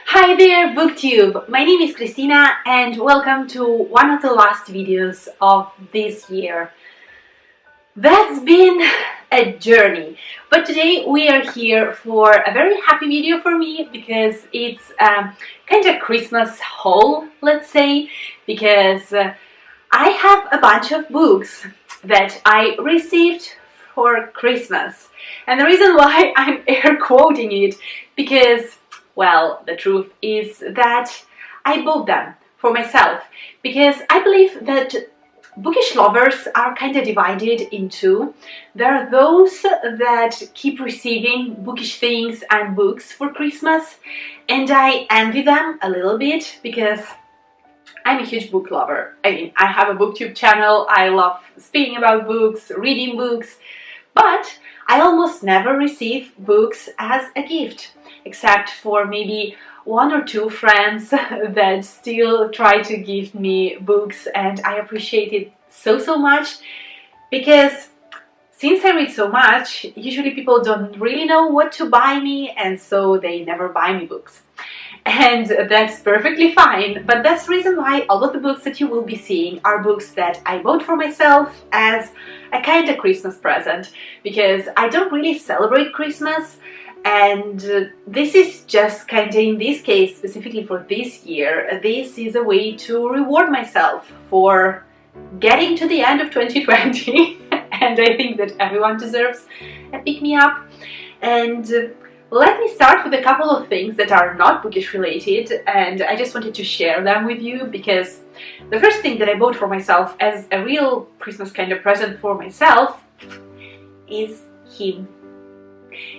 Hi there, BookTube! My name is Christina and welcome to one of the last videos of this year. That's been a journey, but today we are here for a very happy video for me because it's kind of Christmas haul, let's say, because I have a bunch of books that I received for Christmas. And the reason why I'm air quoting it, because, well, the truth is that I bought them for myself, because I believe that bookish lovers are kind of divided in two. There are those that keep receiving bookish things and books for Christmas, and I envy them a little bit because I'm a huge book lover. I mean, I have a BookTube channel, I love speaking about books, reading books, but I almost never receive books as a gift, except for maybe one or two friends that still try to give me books, and I appreciate it so much because since I read so much, usually people don't really know what to buy me, and so they never buy me books. And that's perfectly fine, but that's the reason why all of the books that you will be seeing are books that I bought for myself as a kind of Christmas present, because I don't really celebrate Christmas, and this is just kind of, in this case, specifically for this year, this is a way to reward myself for getting to the end of 2020, and I think that everyone deserves a pick-me-up. And let me start with a couple of things that are not bookish related, and I just wanted to share them with you because the first thing that I bought for myself as a real Christmas kind of present for myself is him.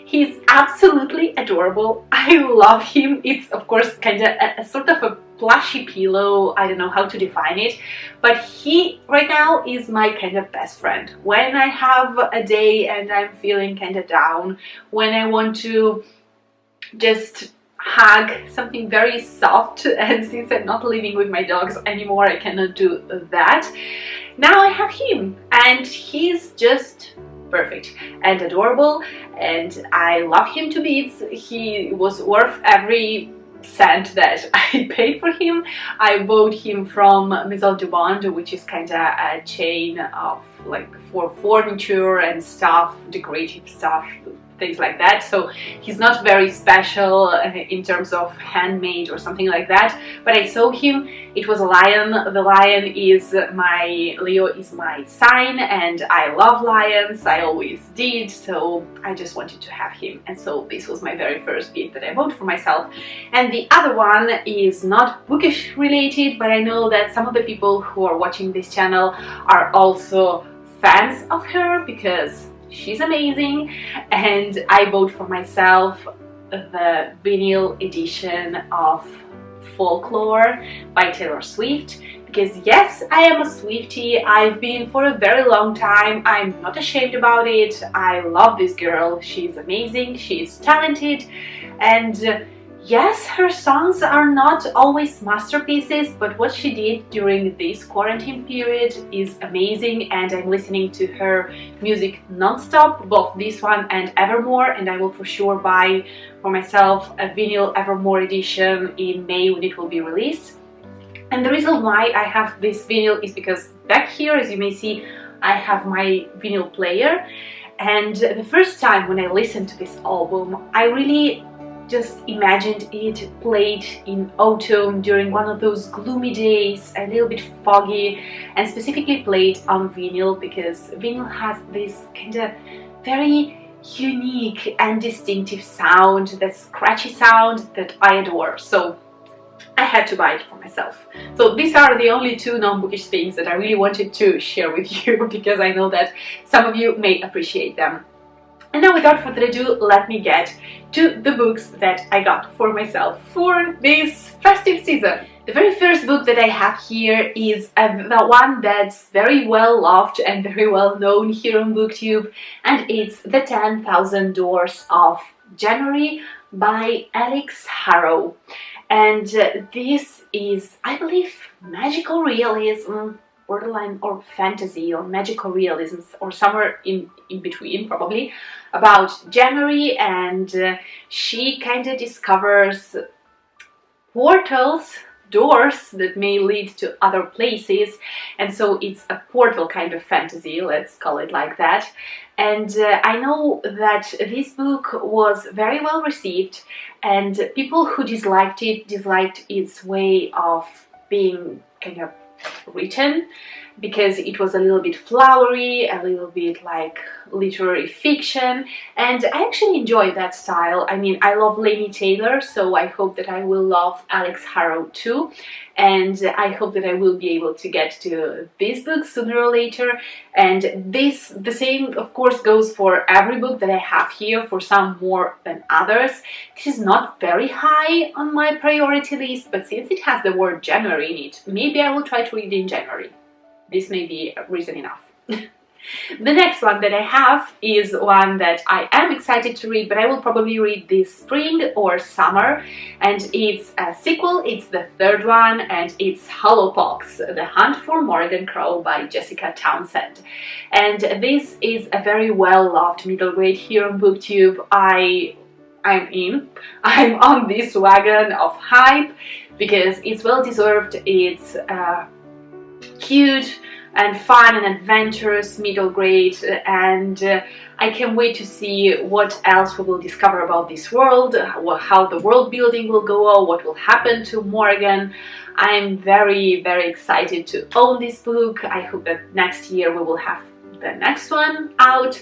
He's absolutely adorable. I love him. It's of course kind of a sort of a plushy pillow. I don't know how to define it, but he right now is my kind of best friend. When I have a day and I'm feeling kind of down, when I want to just hug something very soft, and since I'm not living with my dogs anymore, I cannot do that. Now I have him, and he's just perfect and adorable, and I love him to bits. He was worth every cent that I paid for him. I bought him from Maison du Monde, which is kind of a chain of like for furniture and stuff, decorative stuff, things like that. So he's not very special in terms of handmade or something like that, but I saw him. It was a lion. The lion is Leo is my sign, and I love lions. I always did, so I just wanted to have him, and so this was my very first gift that I bought for myself. And the other one is not bookish related, but I know that some of the people who are watching this channel are also fans of her because she's amazing, and I bought for myself the vinyl edition of Folklore by Taylor Swift, because yes, I am a Swiftie. I've been for a very long time. I'm not ashamed about it. I love this girl. She's amazing, she's talented, and yes, her songs are not always masterpieces, but what she did during this quarantine period is amazing, and I'm listening to her music non-stop, both this one and Evermore, and I will for sure buy for myself a vinyl Evermore edition in May when it will be released. And the reason why I have this vinyl is because back here, as you may see, I have my vinyl player, and the first time when I listened to this album, I really just imagined it played in autumn during one of those gloomy days, a little bit foggy, and specifically played on vinyl because vinyl has this kind of very unique and distinctive sound, that scratchy sound that I adore. So I had to buy it for myself. So these are the only two non-bookish things that I really wanted to share with you because I know that some of you may appreciate them. And now, without further ado, let me get to the books that I got for myself for this festive season. The very first book that I have here is the one that's very well loved and very well known here on BookTube, and it's The 10,000 Doors of January by Alex Harrow. And this is, I believe, magical realism, borderline or fantasy or magical realism, or somewhere in between probably, about January, and she kind of discovers portals, doors that may lead to other places, and so it's a portal kind of fantasy, let's call it like that. And I know that this book was very well received, and people who disliked its way of being kind of written, because it was a little bit flowery, a little bit like literary fiction, and I actually enjoy that style. I mean, I love Laini Taylor, so I hope that I will love Alex Harrow too, and I hope that I will be able to get to this book sooner or later. And the same of course goes for every book that I have here, for some more than others. This is not very high on my priority list, but since it has the word January in it, maybe I will try to read it in January. This may be reason enough. The next one that I have is one that I am excited to read, but I will probably read this spring or summer, and it's a sequel. It's the third one, and it's Hollowpox, The Hunt for Morgan Crow by Jessica Townsend. And this is a very well-loved middle grade here on BookTube. I'm on this wagon of hype because it's well-deserved. It's cute and fun and adventurous middle grade, and I can't wait to see what else we will discover about this world, how the world building will go on, what will happen to Morgan. I'm very, very excited to own this book. I hope that next year we will have the next one out,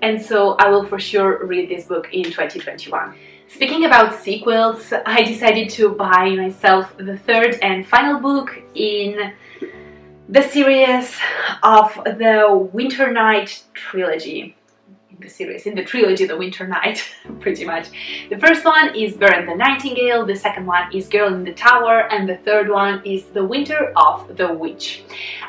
and so I will for sure read this book in 2021. Speaking about sequels, I decided to buy myself the third and final book in the series of the Winter Night trilogy. In the trilogy The Winter Night, pretty much. The first one is Bird and the Nightingale, the second one is Girl in the Tower, and the third one is The Winter of the Witch.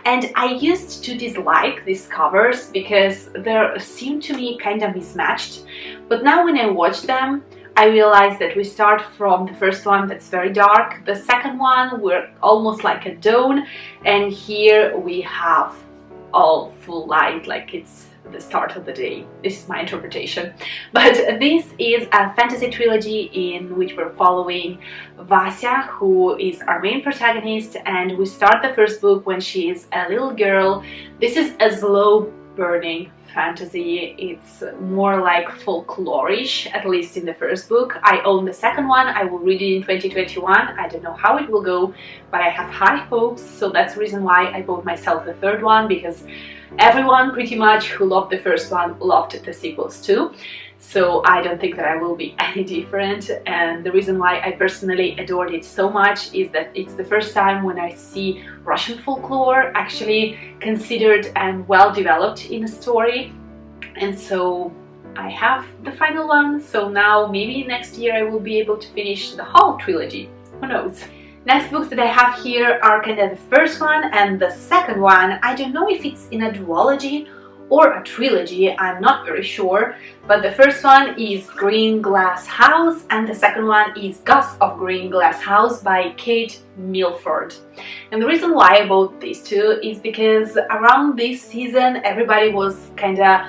And I used to dislike these covers because they seemed to me kind of mismatched, but now when I watch them, I realized that we start from the first one that's very dark, the second one we're almost like a dawn, and here we have all full light, like it's the start of the day. This is my interpretation. But this is a fantasy trilogy in which we're following Vasya, who is our main protagonist, and we start the first book when she is a little girl. This is a slow burning fantasy. It's more like folklore-ish, at least in the first book. I own the second one. I will read it in 2021. I don't know how it will go, but I have high hopes, so that's the reason why I bought myself the third one, because everyone pretty much who loved the first one loved the sequels too. So I don't think that I will be any different, and the reason why I personally adored it so much is that it's the first time when I see Russian folklore actually considered and well developed in a story. And so I have the final one, so now maybe next year I will be able to finish the whole trilogy, who knows. Next books that I have here are kind of the first one and the second one. I don't know if it's in a duology or a trilogy, I'm not very sure, but the first one is Green Glass House and the second one is Ghosts of Green Glass House by Kate Milford. And the reason why I bought these two is because around this season everybody was kinda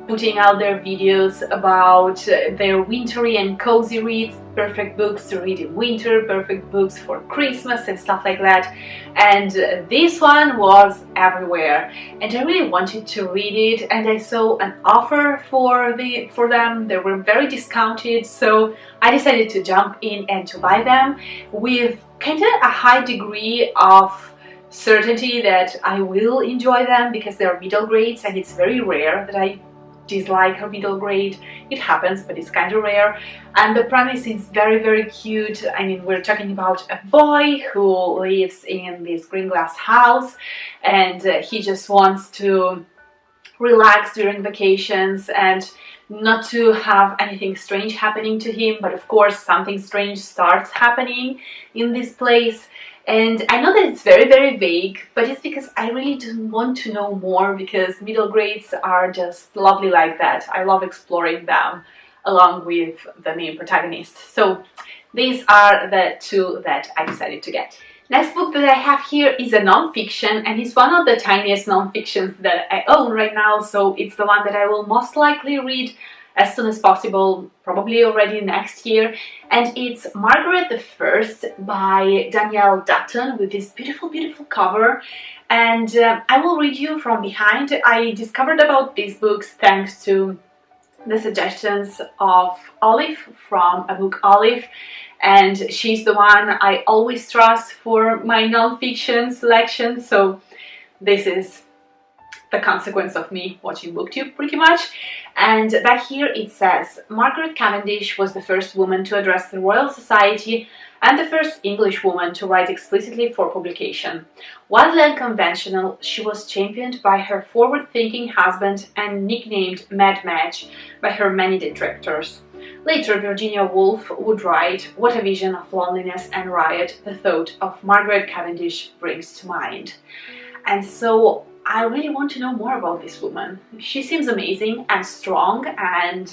putting out their videos about their wintry and cozy reads, perfect books to read in winter, perfect books for Christmas and stuff like that. And this one was everywhere, and I really wanted to read it, and I saw an offer for them. They were very discounted, so I decided to jump in and to buy them with kind of a high degree of certainty that I will enjoy them because they're middle grades, and it's very rare that I dislike a middle grade. It happens, but it's kind of rare. And the premise is very, very cute. I mean, we're talking about a boy who lives in this green glass house, and he just wants to relax during vacations and not to have anything strange happening to him. But of course, something strange starts happening in this place. And I know that it's very, very vague, but it's because I really don't want to know more, because middle grades are just lovely like that. I love exploring them along with the main protagonist. So these are the two that I decided to get. Next book that I have here is a non-fiction, and it's one of the tiniest non-fictions that I own right now, so it's the one that I will most likely read as soon as possible, probably already next year, and it's Margaret the First by Danielle Dutton with this beautiful, beautiful cover. And I will read you from behind. I discovered about these books thanks to the suggestions of Olive from a book Olive, and she's the one I always trust for my non-fiction selection, so this is the consequence of me watching BookTube pretty much. And back here it says, Margaret Cavendish was the first woman to address the Royal Society and the first English woman to write explicitly for publication. Wildly unconventional, she was championed by her forward-thinking husband and nicknamed Mad Madge by her many detractors. Later, Virginia Woolf would write, "What a vision of loneliness and riot the thought of Margaret Cavendish brings to mind." And so I really want to know more about this woman. She seems amazing and strong, and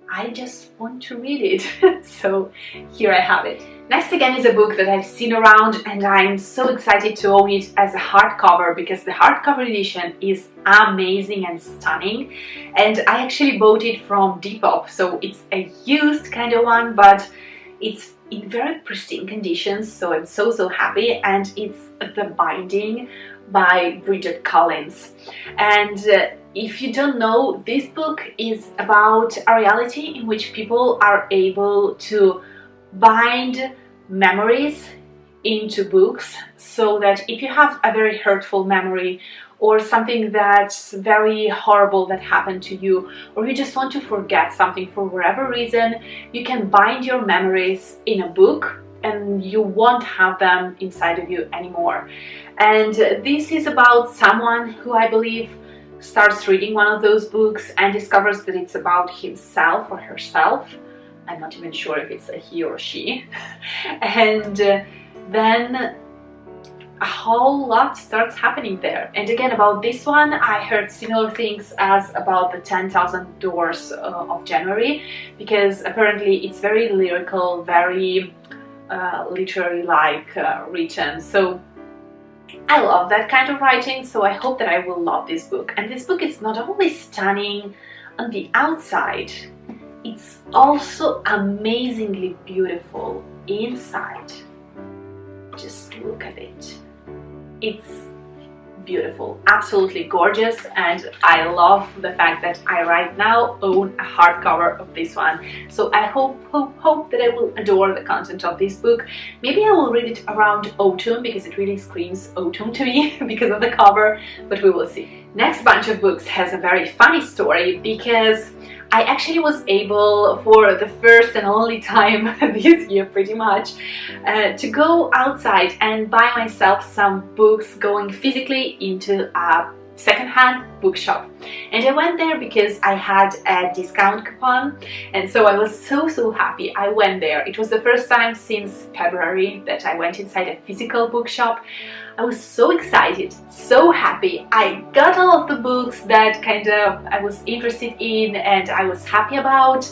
I just want to read it. So here I have it. Next again is a book that I've seen around, and I'm so excited to own it as a hardcover because the hardcover edition is amazing and stunning, and I actually bought it from Depop, so it's a used kind of one, but it's in very pristine conditions, so I'm so happy. And it's The Binding by Bridget Collins. And if you don't know, this book is about a reality in which people are able to bind memories into books, so that if you have a very hurtful memory or something that's very horrible that happened to you, or you just want to forget something for whatever reason, you can bind your memories in a book and you won't have them inside of you anymore. And this is about someone who, I believe, starts reading one of those books and discovers that it's about himself or herself. I'm not even sure if it's a he or she. And then a whole lot starts happening there. And again, about this one, I heard similar things as about the 10,000 Doors of January, because apparently it's very lyrical, very literary-like written. So I love that kind of writing, so I hope that I will love this book. And this book is not only stunning on the outside, it's also amazingly beautiful inside. Just look at it. It's beautiful, absolutely gorgeous, and I love the fact that I right now own a hardcover of this one. So I hope that I will adore the content of this book. Maybe I will read it around autumn, because it really screams autumn to me because of the cover, but we will see. Next bunch of books has a very funny story, because I actually was able, for the first and only time this year pretty much, to go outside and buy myself some books, going physically into a second-hand bookshop. And I went there because I had a discount coupon, and so I was so happy I went there. It was the first time since February that I went inside a physical bookshop. I was so excited, so happy. I got all of the books that kind of I was interested in and I was happy about,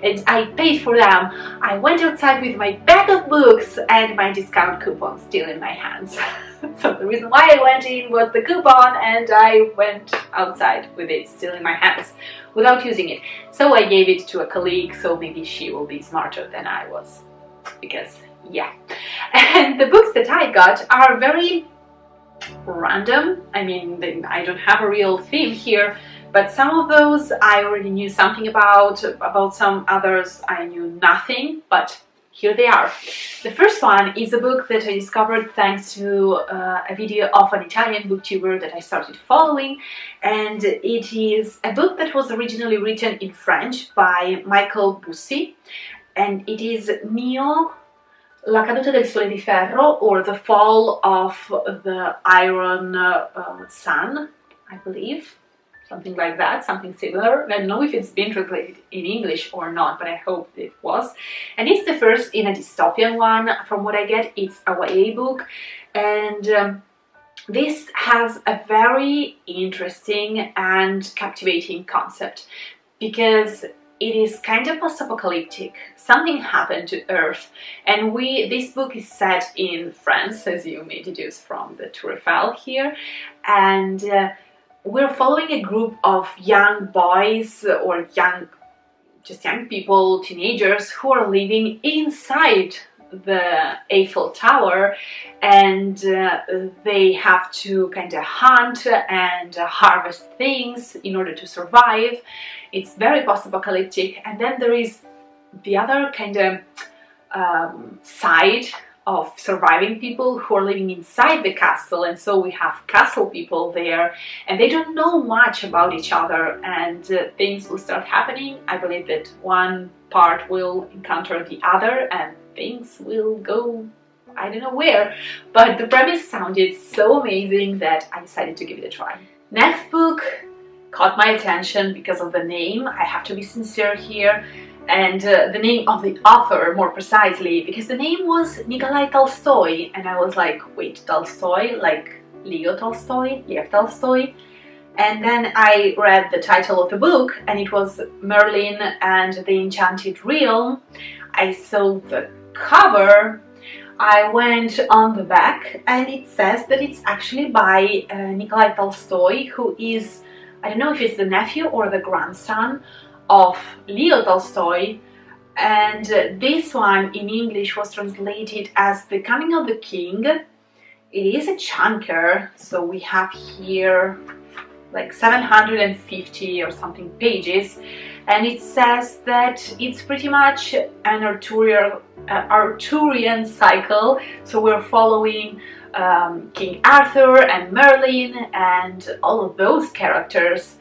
and I paid for them. I went outside with my bag of books and my discount coupon still in my hands. So the reason why I went in was the coupon, and I went outside with it still in my hands without using it. So I gave it to a colleague, so maybe she will be smarter than I was, because yeah. And the books that I got are very random. I mean, I don't have a real theme here, but some of those I already knew something about some others I knew nothing, but here they are. The first one is a book that I discovered thanks to a video of an Italian booktuber that I started following, and it is a book that was originally written in French by Michael Bussi, and it is Mio La caduta del sole di ferro, or The Fall of the Iron Sun, I believe. Something like that, something similar. I don't know if it's been translated in English or not, but I hope it was. And it's the first in a dystopian one. From what I get, it's a YA book. And this has a very interesting and captivating concept, because it is kind of post-apocalyptic. Something happened to Earth, and this book is set in France, as you may deduce from the Tour Eiffel here, and we're following a group of young boys or young just young people, teenagers who are living inside the Eiffel Tower, and they have to kind of hunt and harvest things in order to survive. It's very post-apocalyptic. And then there is the other kind of side of surviving people who are living inside the castle, and so we have castle people there, and they don't know much about each other, and things will start happening. I believe that one part will encounter the other, and things will go, I don't know where, but the premise sounded so amazing that I decided to give it a try. Next book caught my attention because of the name. I have to be sincere here. And the name of the author, more precisely, because the name was Nikolai Tolstoy, and I was like, wait, Tolstoy, like Leo Tolstoy, Lev Tolstoy? And then I read the title of the book, and it was Merlin and the Enchanted Realm. I saw the cover, I went on the back, and it says that it's actually by Nikolai Tolstoy, who is, I don't know if it's the nephew or the grandson of Leo Tolstoy, and this one in English was translated as The Coming of the King. It is a chunker, so we have here like 750 or something pages, and it says that it's pretty much an Arthurian cycle, so we're following King Arthur and Merlin and all of those characters.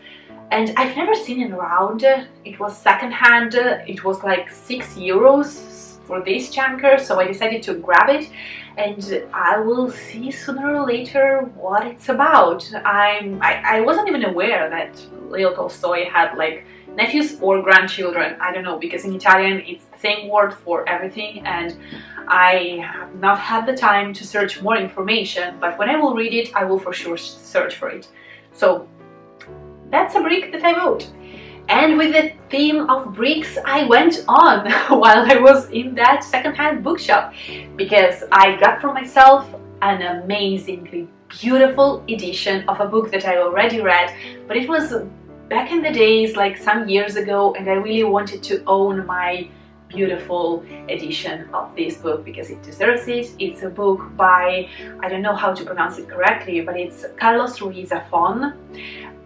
And I've never seen it around. It was secondhand. It was like €6 for this chunker, so I decided to grab it, and I will see sooner or later what it's about. I wasn't even aware that Leo Tolstoy had like nephews or grandchildren. I don't know, because in Italian it's the same word for everything, and I have not had the time to search more information, but when I will read it, I will for sure search for it. So that's a brick that I bought. And with the theme of bricks, I went on while I was in that secondhand bookshop, because I got for myself an amazingly beautiful edition of a book that I already read, but it was back in the days, like some years ago, and I really wanted to own my beautiful edition of this book because it deserves it. It's a book by, I don't know how to pronounce it correctly, but it's Carlos Ruiz Zafón,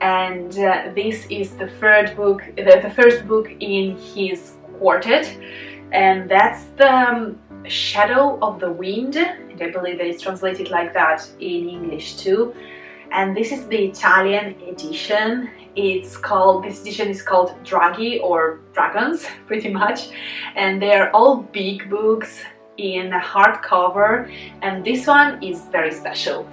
and this is the first book in his quartet, and that's the Shadow of the Wind, and I believe that it's translated like that in English too. And this is the Italian edition. This edition is called Draghi, or Dragons, pretty much, and they're all big books in hardcover, and this one is very special.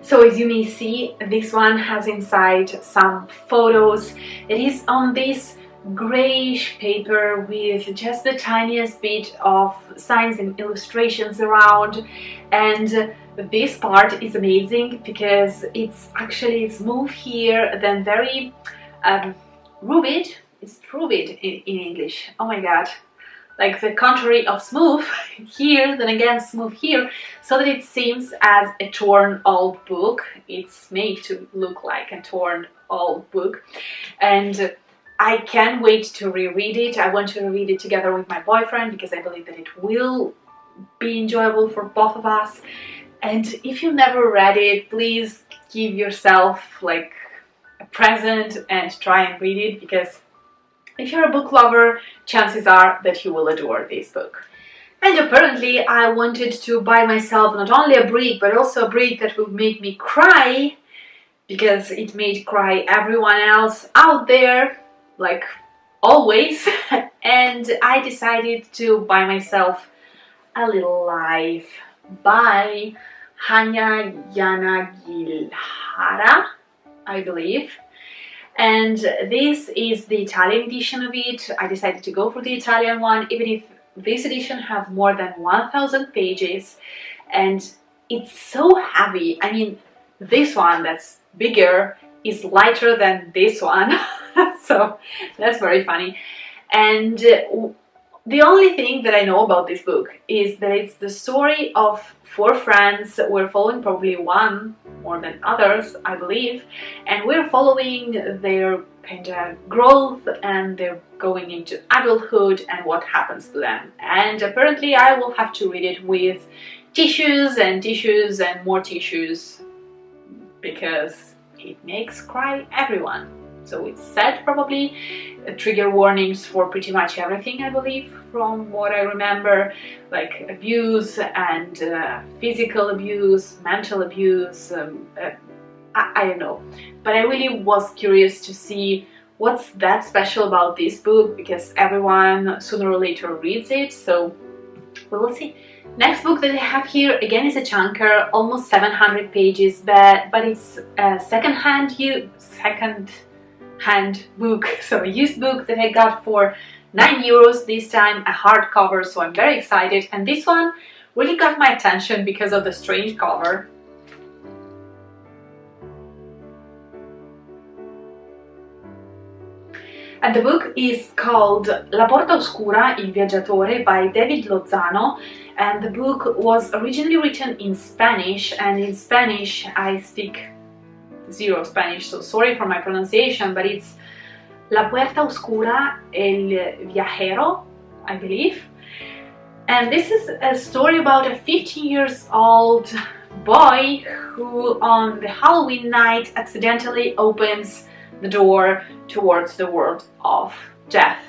So as you may see, this one has inside some photos. It is on this grayish paper with just the tiniest bit of signs and illustrations around, and this part is amazing because it's actually smooth here, then very ruvid. It's ruvid in English. Oh my god. Like the contrary of smooth here, then again smooth here, so that it seems as a torn old book. It's made to look like a torn old book, and I can't wait to reread it. I want to reread it together with my boyfriend because I believe that it will be enjoyable for both of us. And if you've never read it, please give yourself like a present and try and read it, because if you're a book lover, chances are that you will adore this book. And apparently I wanted to buy myself not only a brick, but also a brick that would make me cry, because it made cry everyone else out there, like always. And I decided to buy myself A Little Life by Hanya Yanagihara, I believe. And this is the Italian edition of it. I decided to go for the Italian one, even if this edition has more than 1,000 pages, and it's so heavy. I mean, this one that's bigger is lighter than this one, so that's very funny. And the only thing that I know about this book is that it's the story of 4 friends. We're following probably one more than others, I believe, and we're following their kind of growth, and they're going into adulthood and what happens to them. And apparently I will have to read it with tissues and more tissues, because it makes cry everyone. So it's said probably trigger warnings for pretty much everything, I believe, from what I remember, like abuse and physical abuse, mental abuse, I don't know. But I really was curious to see what's that special about this book, because everyone sooner or later reads it, so we will see. Next book that I have here again is a chunker, almost 700 pages, but it's a second-hand book, so a used book that I got for €9 this time, a hardcover, so I'm very excited. And this one really got my attention because of the strange cover. And the book is called La Porta Oscura, Il Viaggiatore by David Lozano, and the book was originally written in Spanish, and in Spanish I speak zero Spanish, so sorry for my pronunciation, but it's La Puerta Oscura, El Viajero, I believe. And this is a story about a 15-year-old boy who on the Halloween night accidentally opens the door towards the world of death,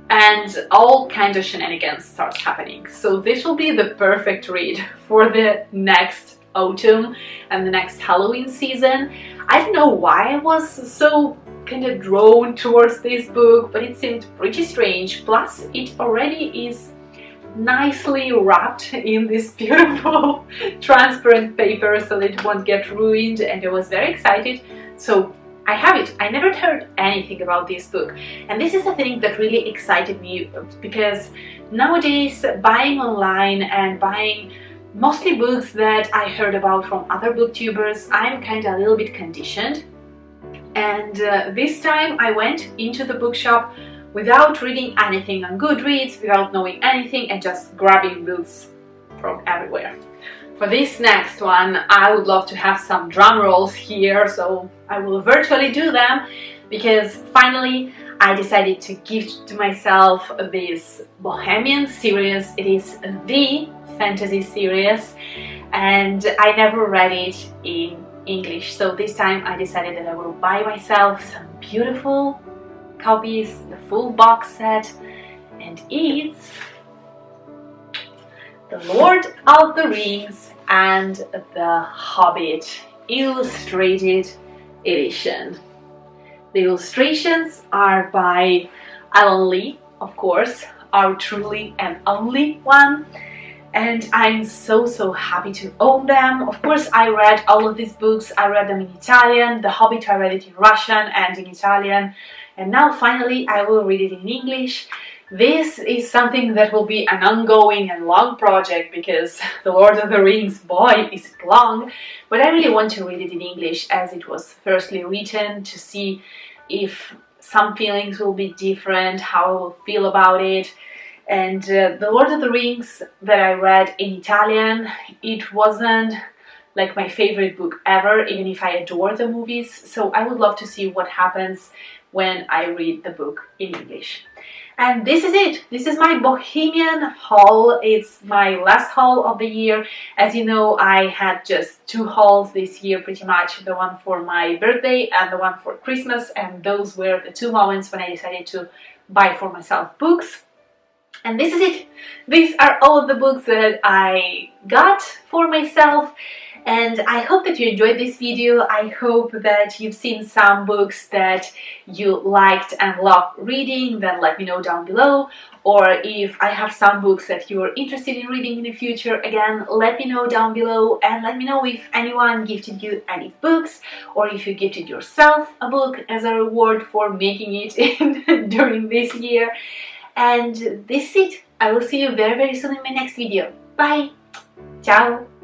and all kinds of shenanigans starts happening. So this will be the perfect read for the next autumn and the next Halloween season. I don't know why I was so kind of drawn towards this book, but it seemed pretty strange. Plus it already is nicely wrapped in this beautiful transparent paper so that it won't get ruined, and I was very excited. So I have it. I never heard anything about this book, and this is the thing that really excited me, because nowadays buying online and buying mostly books that I heard about from other booktubers, I'm kind of a little bit conditioned. And this time I went into the bookshop without reading anything on Goodreads, without knowing anything, and just grabbing books from everywhere. For this next one, I would love to have some drum rolls here, so I will virtually do them, because finally I decided to gift to myself this Bohemian series. It is the fantasy series, and I never read it in English, so this time I decided that I will buy myself some beautiful copies, the full box set, and it's The Lord of the Rings and the Hobbit Illustrated Edition. The illustrations are by Alan Lee, of course, our truly and only one, and I'm so happy to own them. Of course, I read all of these books. I read them in Italian. The Hobbit, I read it in Russian and in Italian, and now finally I will read it in English. This is something that will be an ongoing and long project, because The Lord of the Rings, boy, is it long, but I really want to read it in English as it was firstly written, to see if some feelings will be different, how I will feel about it. And The Lord of the Rings that I read in Italian, it wasn't like my favorite book ever, even if I adore the movies, so I would love to see what happens when I read the book in English. And this is it. This is my Bohemian haul. It's my last haul of the year. As you know, I had just 2 hauls this year pretty much, the one for my birthday and the one for Christmas, and those were the 2 moments when I decided to buy for myself books. And this is it. These are all of the books that I got for myself, and I hope that you enjoyed this video. I hope that you've seen some books that you liked and loved reading. Then let me know down below. Or if I have some books that you're interested in reading in the future, again, let me know down below, and let me know if anyone gifted you any books, or if you gifted yourself a book as a reward for making it during this year. And this is it. I will see you very soon in my next video. Bye! Ciao!